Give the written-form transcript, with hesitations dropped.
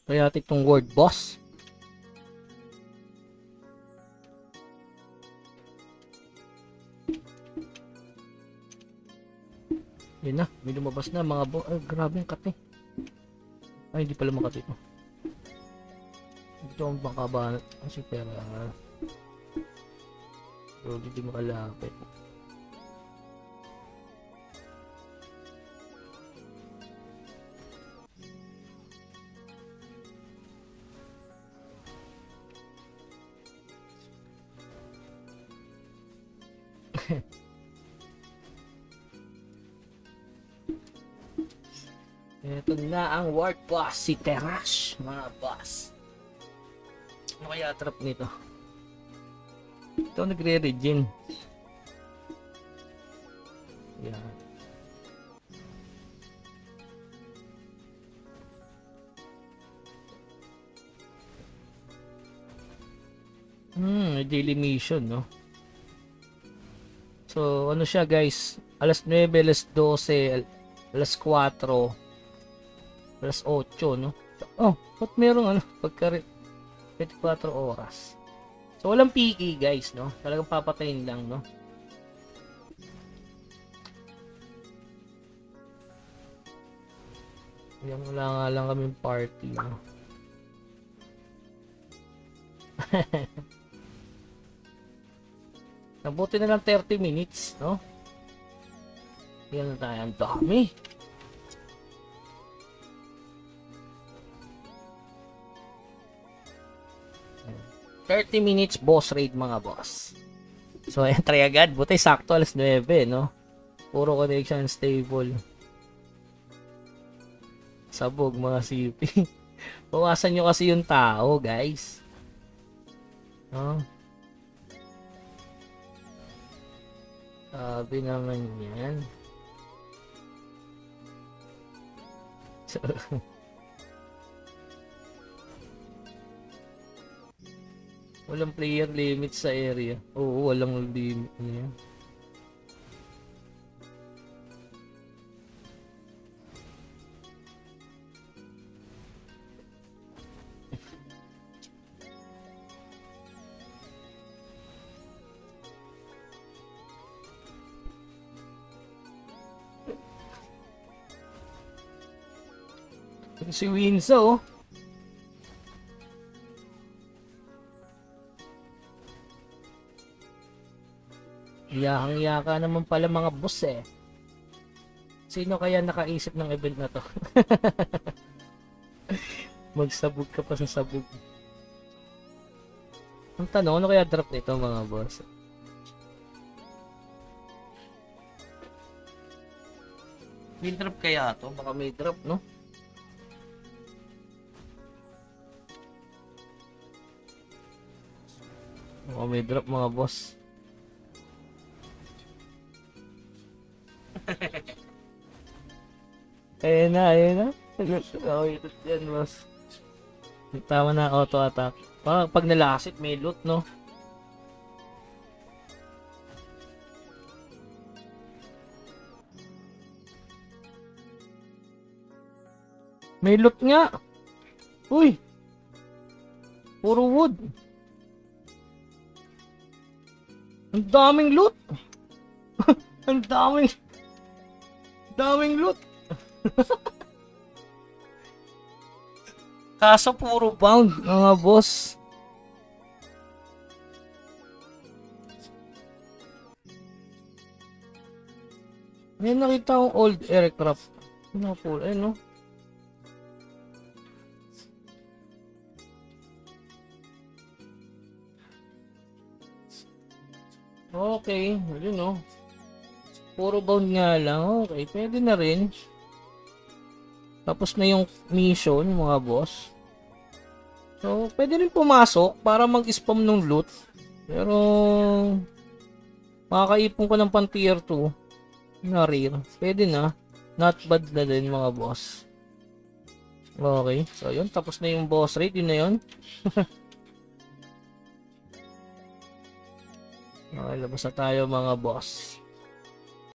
Kaya itong word boss. Yun na, may lumabas na mga boss. Ay, grabe yung kate. Ay, hindi pala makati ito. Ito ang baka ba kasi pera. Pero hindi makalapit. Ito na ang word boss, si Terash, mga boss. Ano kaya trap nito? Ito nagre-regen. Yan. Daily mission, no? So, ano siya guys? Alas 9, alas 12, alas 4, alas 8, no? Oh, ba't merong ano? Pagka 24 oras. So, walang PE guys, no? Talagang papatayin lang, no? Yan, wala nga lang kaming party, no? Nabuti na lang 30 minutes, no? Yan na tayo. Ang dami. $30 minutes boss raid, mga boss. So, ayan, try agad. Buti sakto alas 9, no? Puro connection stable. Sabog, mga CP. Bawasan nyo kasi yung tao, guys. No? Sabi naman yan. So, walang player limit sa area. Oo, walang limit niya. Si Winso, iyakang-iyaka naman pala mga boss eh. Sino kaya nakaisip ng event na to? Magsabog ka pa sa sabog. Ang tanong, ano kaya drop nito mga boss? May drop kaya to? Baka may drop, no? Baka may drop mga boss. Ayun na, ayun na. Okay, yan boss. Tama na, auto attack. Pag nalasit, may loot, no? May loot nga. Uy. Puro wood. Ang daming loot. Ang daming loot. Kaso puro bound, mga boss. May nakita akong old aircraft. Ano po, no? Okay, yun no. Puro bound nga lang. Okay, pwede na rin. Tapos na yung mission, mga boss. So, pwede rin pumasok para mag-spam ng loot. Pero, makakaipon ko ng pan tier 2 na rare. Pwede na. Not bad na din, mga boss. Okay, so yun. Tapos na yung boss raid. Yun na yun. Okay, labas na tayo mga boss.